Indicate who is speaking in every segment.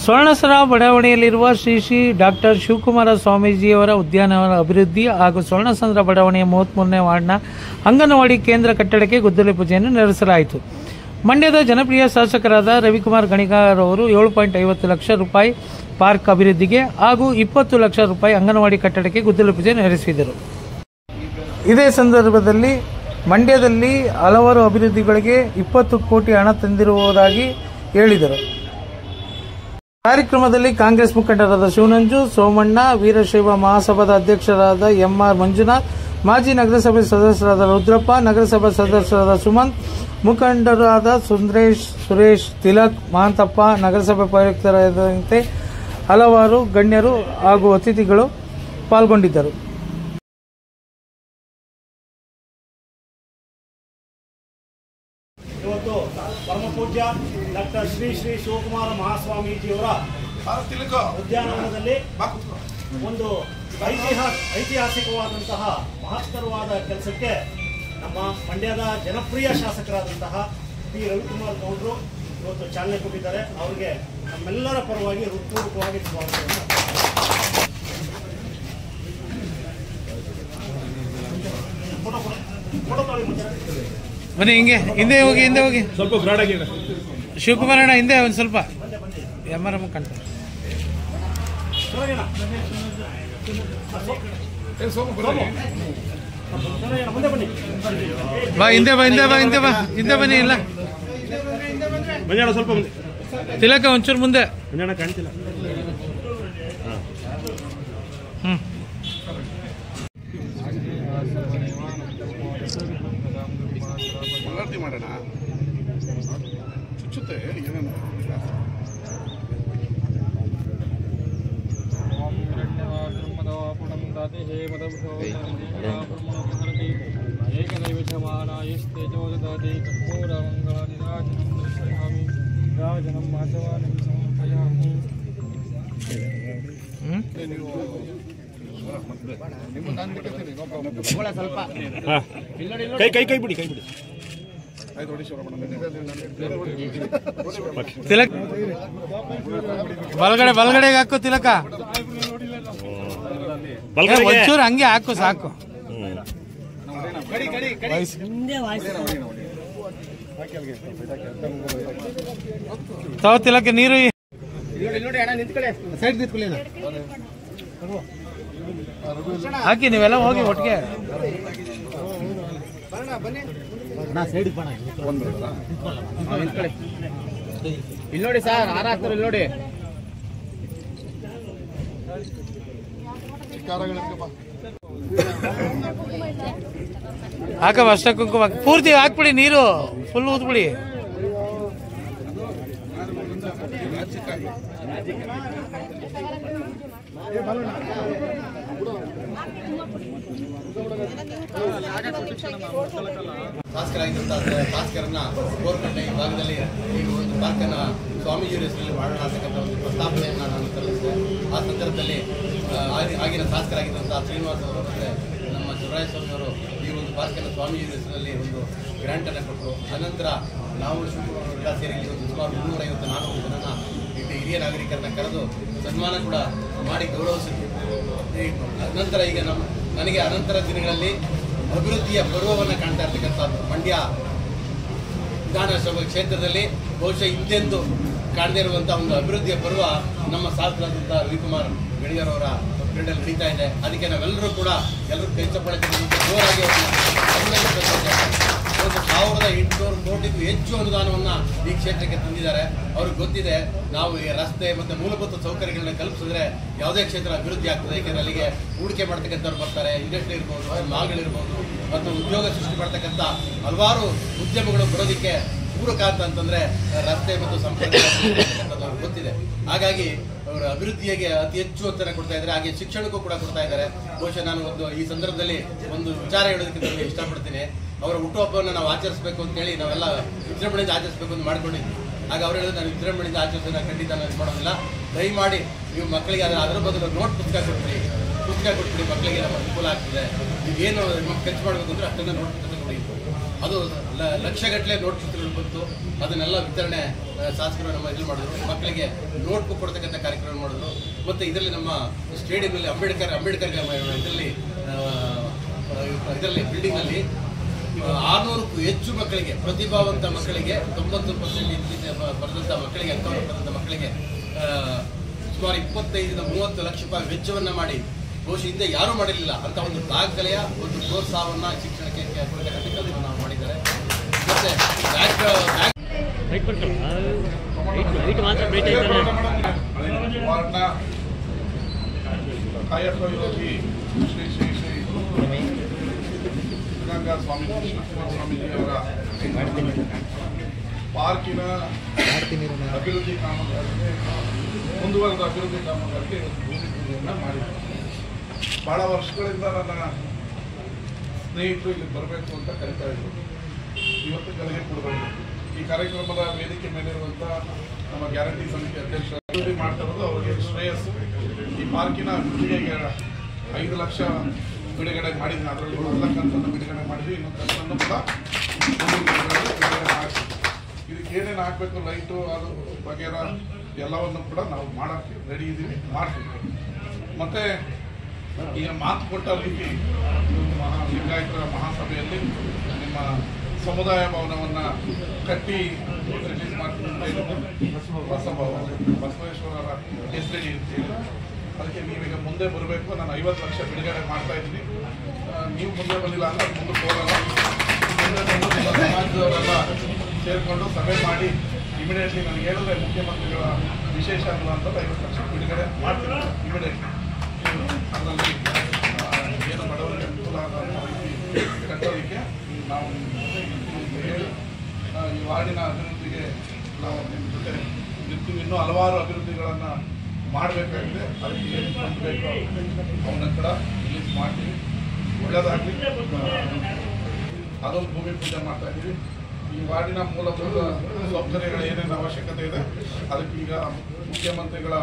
Speaker 1: ಸ್ವರ್ಣಸರ ಬಡಾವಣೆಯಲ್ಲಿರುವ Shri Shri doctor Shivakumara ಸ್ವಾಮೀಜಿಯವರ ಉದ್ಯಾನವನ ಅಭಿವೃದ್ಧಿ ಹಾಗೂ ಸ್ವರ್ಣಸಂದ್ರ ಬಡಾವಣೆಯ 33ನೇ ವಾರ್ಡ್ನ ಅಂಗನವಾಡಿ ಕೇಂದ್ರ ಕಟ್ಟಡಕ್ಕೆ ಗುದ್ದಲಿ ಪೂಜೆಯನ್ನು ನಡೆಸಲಾಯಿತು. ಮಂಡ್ಯದ ಜನಪ್ರಿಯ ಶಾಸಕರಾದ ರವಿಕುಮಾರ್ ಗಣಿಗಾರ್ ಅವರು 7.50 ಲಕ್ಷ ರೂಪಾಯಿ ಪಾರ್ಕ್ ಅಭಿವೃದ್ಧಿಗೆ ಹಾಗೂ 20 ಲಕ್ಷ ರೂಪಾಯಿ ಅಂಗನವಾಡಿ ಕಟ್ಟಡಕ್ಕೆ ಗುದ್ದಲಿ ಪೂಜೆ ನಡೆಸಿದರು. ಇದೇ ಸಂದರ್ಭದಲ್ಲಿ ಮಂಡ್ಯದಲ್ಲಿ ಹಲವಾರು ಅಭಿವೃದ್ಧಿಗಳಿಗೆ 20 ಕೋಟಿ ಹಣ ತಂದಿರುವುದಾಗಿ ಹೇಳಿದರು. ಕಾರ್ಯಕ್ರಮದಲ್ಲಿ ಕಾಂಗ್ರೆಸ್ ಮುಖಂಡರಾದ ಶಿವನಂಜು, ಸೋಮಣ್ಣ, ವೀರಶೈವ ಮಹಾಸಭಾದ ಅಧ್ಯಕ್ಷರಾದ ಎಂಆರ್ ಮಂಜುನಾಥ್, ಮಾಜಿ ನಗರಸಭೆ ಸದಸ್ಯರಾದ ರುದ್ರಪ್ಪ, ನಗರಸಭಾ ಸದಸ್ಯರಾದ ಸುಮಂತ್, ಮುಖಂಡರಾದ ಸುರೇಶ್, ತಿಲಕ್, ಮಹಾಂತಪ್ಪ, ನಗರಸಭೆ ಪೌರಾಯುಕ್ತರಾದಂತೆ ಹಲವಾರು ಗಣ್ಯರು ಹಾಗೂ ಅತಿಥಿಗಳು ಪಾಲ್ಗೊಂಡಿದ್ದರು.
Speaker 2: ಇವತ್ತು ಪರಮಪೂಜ್ಯ ಡಾಕ್ಟರ್ ಶ್ರೀ ಶ್ರೀ ಶಿವಕುಮಾರ ಮಹಾಸ್ವಾಮೀಜಿಯವರ ಉದ್ಯಾನವನದಲ್ಲಿ ಒಂದು ಐತಿಹಾಸಿಕವಾದಂತಹ ಮಹತ್ತರವಾದ ಕೆಲಸಕ್ಕೆ ನಮ್ಮ ಮಂಡ್ಯದ ಜನಪ್ರಿಯ ಶಾಸಕರಾದಂತಹ ಪಿ ರವಿಕುಮಾರ್ ಗೌಡರು ಇವತ್ತು ಚಾಲನೆ ಕೊಟ್ಟಿದ್ದಾರೆ. ಅವರಿಗೆ ನಮ್ಮೆಲ್ಲರ ಪರವಾಗಿ ಹೃತ್ಪೂರ್ವಕವಾಗಿ ಸ್ವಾಗತವನ್ನು.
Speaker 1: ಬನ್ನಿ, ಹಿಂದೆ ಹೋಗಿ
Speaker 3: ಸ್ವಲ್ಪ ಬ್ರಾಡ್ ಆಗಿ
Speaker 1: ಶಿವಕುಮಾರ್ ಅಣ್ಣ ಹಿಂದೆ ಒಂದು ಸ್ವಲ್ಪ ಎಮ್ಮರ ಮುಖಂಡ ಹಿಂದೆ ಬನ್ನಿ. ಇಲ್ಲ
Speaker 3: ಮಂಜಾಣ ಸ್ವಲ್ಪ ಮುಂದೆ,
Speaker 1: ತಿಲಕ ಒಂಚೂರು ಮುಂದೆ.
Speaker 3: ಮಂಜಾಣ ಕಾಣ್ತಿಲ್ಲ.
Speaker 4: ಮಾಡೋಣ ಚುಚ್ಚುತ್ತೆ ಏನೇನು
Speaker 3: ಕೈ ಬಿಡಿ
Speaker 1: ತಿಲಕ್ ಬಲಗಡೆಗೆ ಹಾಕು. ತಿಲಕ ಒಂಚೂರು ಹಂಗೆ ಹಾಕು, ಸಾಕು. ತಾವ ತಿಲಕ ನೀರು ಹಾಕಿ, ನೀವೆಲ್ಲ ಹೋಗಿ ಒಟ್ಟಿಗೆ.
Speaker 5: ಇಲ್ಲಿ ನೋಡಿ ಸರ್, ಹಾರ ಹಾಕ್ತಾರೆ ಇಲ್ಲಿ ನೋಡಿ.
Speaker 1: ಹಾಕವ ಅಷ್ಟ ಕುಂಕುಮ ಪೂರ್ತಿ ಹಾಕ್ಬಿಡಿ, ನೀರು ಫುಲ್ ಊದ್ಬಿಡಿ.
Speaker 6: ಶಾಸಕರನ್ನ ಗೋರ್ಕಟ್ಟೆ ಈ ಭಾಗದಲ್ಲಿ ಈಗ ಒಂದು ಪಾರ್ಕನ್ನು ಸ್ವಾಮೀಜಿಯವರ ಹೆಸರಲ್ಲಿ ಮಾಡೋಣ ಅಂತಕ್ಕಂಥ ಒಂದು ಪ್ರಸ್ತಾಪನೆಯನ್ನು ನಾನು ಸಲ್ಲಿಸಿದೆ. ಆ ಸಂದರ್ಭದಲ್ಲಿ ಆಗಿನ ಶಾಸಕರಾಗಿದ್ದಂಥ ಶ್ರೀನಿವಾಸ್ ಅವರು ಮತ್ತು ನಮ್ಮ ಶಿವರಾಯ ಸ್ವಾಮಿ ಅವರು ಈ ಒಂದು ಪಾರ್ಕನ್ನು ಸ್ವಾಮೀಜಿಯವರ ಹೆಸರಲ್ಲಿ ಒಂದು ಗ್ರ್ಯಾಂಟನ್ನು ಕೊಟ್ಟರು. ಅನಂತರ ನಾವು ಶಿವಕುಮಾರವರೆಲ್ಲ ಸೇರಿ ಒಂದು ಸುಮಾರು 350-400 ಜನನ ಇಲ್ಲಿ ಹಿರಿಯ ನಾಗರಿಕರನ್ನ ಕರೆದು ಸನ್ಮಾನ ಕೂಡ ಮಾಡಿ ಗೌರವಿಸಿದ್ವಿ. ನಂತರ ಈಗ ನನಗೆ ಅನಂತರ ದಿನಗಳಲ್ಲಿ ಅಭಿವೃದ್ಧಿಯ ಪರ್ವವನ್ನು ಕಾಣ್ತಾ ಇರ್ತಕ್ಕಂಥದ್ದು ಮಂಡ್ಯ ವಿಧಾನಸಭಾ ಕ್ಷೇತ್ರದಲ್ಲಿ ಬಹುಶಃ ಹಿಂದೆಂದು ಕಾಣದೇ ಇರುವಂಥ ಒಂದು ಅಭಿವೃದ್ಧಿಯ ಪರ್ವ ನಮ್ಮ ಶಾಸಕರಾದಂಥ ರವಿಕುಮಾರ್ ಗಣಿಗಾರ್ ಅವರ ಪೀರಿಯಡಲ್ಲಿ ನಡೀತಾ ಇದೆ. ಅದಕ್ಕೆ ನಾವೆಲ್ಲರೂ ಕೂಡ ಎಲ್ಲರೂ ಕೈ ಚಪ್ಪಾಳೆ ಜೋರಾಗಿ 1,800 ಕೋಟಿಗೂ ಹೆಚ್ಚು ಅನುದಾನವನ್ನು ಈ ಕ್ಷೇತ್ರಕ್ಕೆ ತಂದಿದ್ದಾರೆ. ಅವ್ರಿಗೆ ಗೊತ್ತಿದೆ ನಾವು ಈ ರಸ್ತೆ ಮತ್ತು ಮೂಲಭೂತ ಸೌಕರ್ಯಗಳನ್ನ ಕಲ್ಪಿಸಿದ್ರೆ ಯಾವುದೇ ಕ್ಷೇತ್ರ ಅಭಿವೃದ್ಧಿ ಆಗ್ತದೆ. ಏಕೆಂದರೆ ಅಲ್ಲಿಗೆ ಹೂಡಿಕೆ ಮಾಡ್ತಕ್ಕಂಥವ್ರು ಬರ್ತಾರೆ, ಇಂಡಸ್ಟ್ರಿ ಇರ್ಬೋದು, ಮಾಲ್ಗಳಿರ್ಬೋದು, ಮತ್ತು ಉದ್ಯೋಗ ಸೃಷ್ಟಿ ಮಾಡ್ತಕ್ಕಂಥ ಹಲವಾರು ಉದ್ಯಮಗಳು ಬರೋದಕ್ಕೆ ಪೂರಕ ಅಂತಂದರೆ ರಸ್ತೆ ಮತ್ತು ಸಂಪರ್ಕ ಅವ್ರಿಗೆ ಗೊತ್ತಿದೆ. ಹಾಗಾಗಿ ಅವರ ಅಭಿವೃದ್ಧಿಗೆ ಅತಿ ಹೆಚ್ಚು ಒತ್ತನ್ನು ಕೊಡ್ತಾ ಇದ್ದಾರೆ. ಹಾಗೆ ಶಿಕ್ಷಣಕ್ಕೂ ಕೂಡ ಕೊಡ್ತಾ ಇದ್ದಾರೆ. ಬಹುಶಃ ನಾನು ಈ ಸಂದರ್ಭದಲ್ಲಿ ಒಂದು ವಿಚಾರ ಹೇಳೋದಕ್ಕೆ ನನಗೆ ಇಷ್ಟಪಡ್ತೀನಿ. ಅವರ ಹುಟ್ಟುಹಬ್ಬವನ್ನು ನಾವು ಆಚರಿಸಬೇಕು ಅಂತೇಳಿ ನಾವೆಲ್ಲ ವಿಜೃಂಭಣೆಯಿಂದ ಆಚರಿಸಬೇಕು ಅಂತ ಮಾಡ್ಕೊಂಡಿದ್ವಿ. ಆಗ ಅವ್ರು ಹೇಳಿದ್ರೆ ನಾನು ವಿಜೃಂಭಣೆಯಿಂದ ಆಚರಿಸೋದನ್ನ ಖಂಡಿತ ನಾನು ಮಾಡೋದಿಲ್ಲ. ದಯಮಾಡಿ ನೀವು ಮಕ್ಕಳಿಗೆ ಅದರ ಬದಲು ನೋಟ್ ಪುಸ್ತಕ ಕೊಟ್ಬಿಡಿ ಮಕ್ಕಳಿಗೆ ನಮ್ಮ ಅನುಕೂಲ ಆಗ್ತದೆ. ಏನು ಖರ್ಚು ಮಾಡಬೇಕು ಅಂದರೆ ಅಷ್ಟನ್ನು ನೋಟ್ ಪುಸ್ತಕ ಕೊಡಿ. ಅದು ಲಕ್ಷಗಟ್ಟಲೆ ನೋಟ್ ಪುಸ್ತಕಗಳು ಬಂತು. ಅದನ್ನೆಲ್ಲ ವಿತರಣೆ ಶಾಸಕರು ನಮ್ಮ ಇದು ಮಾಡಿದ್ರು. ಮಕ್ಕಳಿಗೆ ನೋಟ್ ಬುಕ್ ಕೊಡ್ತಕ್ಕಂಥ ಕಾರ್ಯಕ್ರಮ ಮಾಡಿದ್ರು. ಮತ್ತು ಇದರಲ್ಲಿ ನಮ್ಮ ಸ್ಟೇಡಿಯಂನಲ್ಲಿ ಅಂಬೇಡ್ಕರ್ ಇದರಲ್ಲಿ ಬಿಲ್ಡಿಂಗ್ನಲ್ಲಿ 600ಕ್ಕೂ ಹೆಚ್ಚು ಮಕ್ಕಳಿಗೆ, ಪ್ರತಿಭಾವಂತ ಮಕ್ಕಳಿಗೆ 90% ಬರೆದಂಥ ಮಕ್ಕಳಿಗೆ, ಅಂಕವನ್ನು ಬರೆದಂಥ ಮಕ್ಕಳಿಗೆ ಸುಮಾರು 25-30 ಲಕ್ಷ ರೂಪಾಯಿ ವೆಚ್ಚವನ್ನು ಮಾಡಿ ಬಹುಶಃ ಹಿಂದೆ ಯಾರೂ ಮಾಡಿರಲಿಲ್ಲ ಅಂತ ಒಂದು ದಾಖಲೆಯ ಒಂದು ಪ್ರೋತ್ಸಾಹವನ್ನು ಶಿಕ್ಷಣಕ್ಕೆ ಕೊಡತಕ್ಕಂಥದ್ದು ನಾವು ಮಾಡಿದ್ದಾರೆ. ಮತ್ತೆ
Speaker 4: ವಾರ್ಡ್ನ ಕಾಯಕ ಯೋಗಿ ಶ್ರೀ ಶ್ರೀ ಶ್ರೀ ಗಂಗಾ ಸ್ವಾಮಿ ಕೃಷ್ಣಕುಮಾರ ಸ್ವಾಮೀಜಿಯವರ ಪಾರ್ಕಿನ ಅಭಿವೃದ್ಧಿ ಕಾಮಗಾರಿಗೆ, ಮುಂದುವರೆದ ಅಭಿವೃದ್ಧಿ ಕಾಮಗಾರಿಗೆ ಭೂಮಿ ಪೂಜೆಯನ್ನು ಮಾಡಿದ್ದಾರೆ. ಭಾಳ ವರ್ಷಗಳಿಂದ ನನ್ನ ಸ್ನೇಹಿತರು ಇಲ್ಲಿ ಬರಬೇಕು ಅಂತ ಕರೀತಾ ಇದ್ರು. ಇವತ್ತು ಗಲಿಗೆ ಕೊಡಬೇಕು. ಈ ಕಾರ್ಯಕ್ರಮದ ವೇದಿಕೆ ಮೇಲಿರುವಂಥ ನಮ್ಮ ಗ್ಯಾರಂಟಿ ಸಮಿತಿ ಅಧ್ಯಕ್ಷ ಅಭಿವೃದ್ಧಿ ಮಾಡ್ತಾ ಇರೋದು ಅವರಿಗೆ ಶ್ರೇಯಸ್ಸು. ಈ ಪಾರ್ಕಿನ ಅಭಿವೃದ್ಧಿಗೆ 5 ಲಕ್ಷ ಬಿಡುಗಡೆ ಮಾಡಿದ್ವಿ. ಅದರಲ್ಲಿ 1 ಲಕ್ಷ ಕಂತನ್ನು ಬಿಡುಗಡೆ ಮಾಡಿದ್ವಿ. ಇನ್ನೊಂದು ಕಂತನ್ನು ಕೂಡ ಬಿಡುಗಡೆ ಮಾಡ್ತೀವಿ. ಇದಕ್ಕೆ ಏನೇನು ಹಾಕಬೇಕು, ಲೈಟು ಅದು ವಗೇರ ಎಲ್ಲವನ್ನು ಕೂಡ ನಾವು ಮಾಡೋಕ್ಕೆ ರೆಡಿ ಇದ್ದೀವಿ, ಮಾಡ್ತೀವಿ. ಮತ್ತು ಈಗ ಮಾತು ಕೊಟ್ಟ ರೀತಿ ಲಿಂಗಾಯತರ ಮಹಾಸಭೆಯಲ್ಲಿ ನಿಮ್ಮ ಸಮುದಾಯ ಭವನವನ್ನು ಕಟ್ಟಿ ರಿಲೀಸ್ ಮಾಡ್ತೀನಿ ಅಂತ ಹೇಳಿದ್ರು. ಬಸವೇಶ್ವರರ ಹೆಸರಡಿ ಅಂತೇಳಿ ಅದಕ್ಕೆ ನೀವೀಗ ಮುಂದೆ ಬರಬೇಕು. ನಾನು 50 ಲಕ್ಷ ಬಿಡುಗಡೆ ಮಾಡ್ತಾ ಇದ್ದೀನಿ. ನೀವು ಮುಂದೆ ಬಂದಿಲ್ಲ ಅಂದರೆ ಮುಂದಕ್ಕೆ ಹೋಗಲ್ಲ. ಮುಂದೆ ಬಂದು ಸಮಾಜದವರೆಲ್ಲ ಸೇರಿಕೊಂಡು ಸಭೆ ಮಾಡಿ ಇಮಿಡಿಯೇಟ್ಲಿ ನನಗೆ ಹೇಳಿದ್ರೆ ಮುಖ್ಯಮಂತ್ರಿಗಳ ವಿಶೇಷ ಅಂತ 50 ಲಕ್ಷ ಬಿಡುಗಡೆ ಮಾಡ್ತೀನಿ ಇಮಿಡಿಯೇಟ್ಲಿ. ಅದರಲ್ಲಿ ಏನು ಬಡವರಿಗೆ ಅನುಕೂಲ ಆಗೋ ರೀತಿ ಕಟ್ಟೋದಕ್ಕೆ ನಾವು ಹೇಳಿ ಈ ವಾರ್ಡಿನ ಅಭಿವೃದ್ಧಿಗೆ ನಾವು ನಿಮ್ಮ ಜೊತೆ ಇರ್ತೀವಿ. ಇನ್ನೂ ಹಲವಾರು ಅಭಿವೃದ್ಧಿಗಳನ್ನು ಮಾಡಬೇಕಾಗಿದೆ. ಅದಕ್ಕೆ ಏನು ಫಂಡ್ ಬೇಕೋ ಅವನ್ನ ಕೂಡ ರಿಲೀಸ್ ಮಾಡ್ತೀವಿ. ಒಳ್ಳೆಯದಾಗಲಿ. ಅದೊಂದು ಭೂಮಿ ಪೂಜೆ ಮಾಡ್ತಾ ಇದ್ದೀವಿ. ಈ ವಾರ್ಡಿನ ಮೂಲಭೂತ ಸೌಕರ್ಯಗಳ ಏನೇನು ಅವಶ್ಯಕತೆ ಇದೆ ಅದಕ್ಕೆ ಈಗ ಮುಖ್ಯಮಂತ್ರಿಗಳ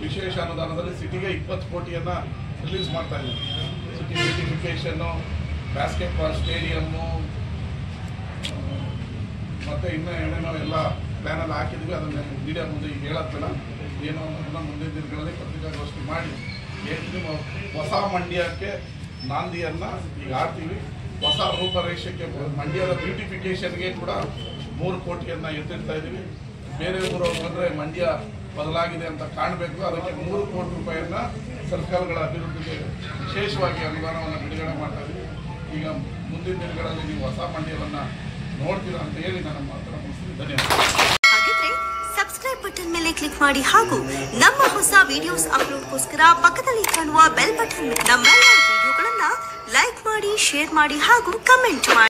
Speaker 4: ವಿಶೇಷ ಅನುದಾನದಲ್ಲಿ ಸಿಟಿಗೆ 20 ಕೋಟಿಯನ್ನು ರಿಲೀಸ್ ಮಾಡ್ತಾ ಇದ್ದೀವಿ. ಸಿಟಿ ಬ್ಯೂಟಿಫಿಕೇಷನ್ನು, ಬ್ಯಾಸ್ಕೆಟ್ಬಾಲ್ ಸ್ಟೇಡಿಯಮ್ಮು ಮತ್ತು ಇನ್ನೂ ಏನೇನೋ ಎಲ್ಲ ಪ್ಲ್ಯಾನಲ್ಲಿ ಹಾಕಿದ್ವಿ. ಅದನ್ನು ಮೀಡಿಯಾ ಮುಂದೆ ಈಗ ಹೇಳತ್ತಲ್ಲ, ಏನೋ ಅನ್ನೋದನ್ನ ಮುಂದಿನ ದಿನಗಳಲ್ಲಿ ಪತ್ರಿಕಾಗೋಷ್ಠಿ ಮಾಡಿ ಹೇಳ್ತೀವಿ. ಹೊಸ ಮಂಡ್ಯಕ್ಕೆ ನಾಂದಿಯನ್ನು ಈಗ ಆಡ್ತೀವಿ. ಹೊಸ ರೂಪರೇಷೆಗೆ ಮಂಡ್ಯದ ಬ್ಯೂಟಿಫಿಕೇಷನ್ಗೆ ಕೂಡ 3 ಕೋಟಿಯನ್ನು ಎತ್ತಿಡ್ತಾ ಇದ್ದೀವಿ. ಬೇರೆ ಊರವ್ರು ಬಂದರೆ ಮಂಡ್ಯ ಬದಲಾಗಿದೆ ಅಂತ ಕಾಣಬೇಕು. ಅದಕ್ಕೆ 3 ಕೋಟಿ ರೂಪಾಯಿಯನ್ನು ಸರ್ಕಾರಗಳ ಅಭಿವೃದ್ಧಿಗೆ ವಿಶೇಷವಾಗಿ ಅನುದಾನವನ್ನು ಬಿಡುಗಡೆ ಮಾಡ್ತಾ ಇದ್ದೀವಿ. ಈಗ ಮುಂದಿನ ದಿನಗಳಲ್ಲಿ ನೀವು ಹೊಸ ಮಂಡ್ಯವನ್ನು ನೋಡ್ತೀರಾ ಅಂತ ಹೇಳಿ ನನ್ನ ಮಾತನ್ನು ಮುಗಿಸ್ತೀನಿ. ಧನ್ಯವಾದ.
Speaker 7: ಹಾಗಿದ್ರೆ ಸಬ್ಸ್ಕ್ರೈಬ್ ಬಟನ್ ಮೇಲೆ ಕ್ಲಿಕ್ ಮಾಡಿ ಹಾಗೂ ನಮ್ಮ ಹೊಸ ವಿಡಿಯೋಸ್ ಅಪ್ಲೋಡ್ಗೋಸ್ಕರ ಪಕ್ಕದಲ್ಲಿ ಕಾಣುವ ಬೆಲ್ ಬಟನ್ ನಮ್ಮೆಲ್ಲ ವಿಡಿಯೋಗಳನ್ನ ಲೈಕ್ ಮಾಡಿ, ಶೇರ್ ಮಾಡಿ ಹಾಗೂ ಕಮೆಂಟ್ ಮಾಡಿ.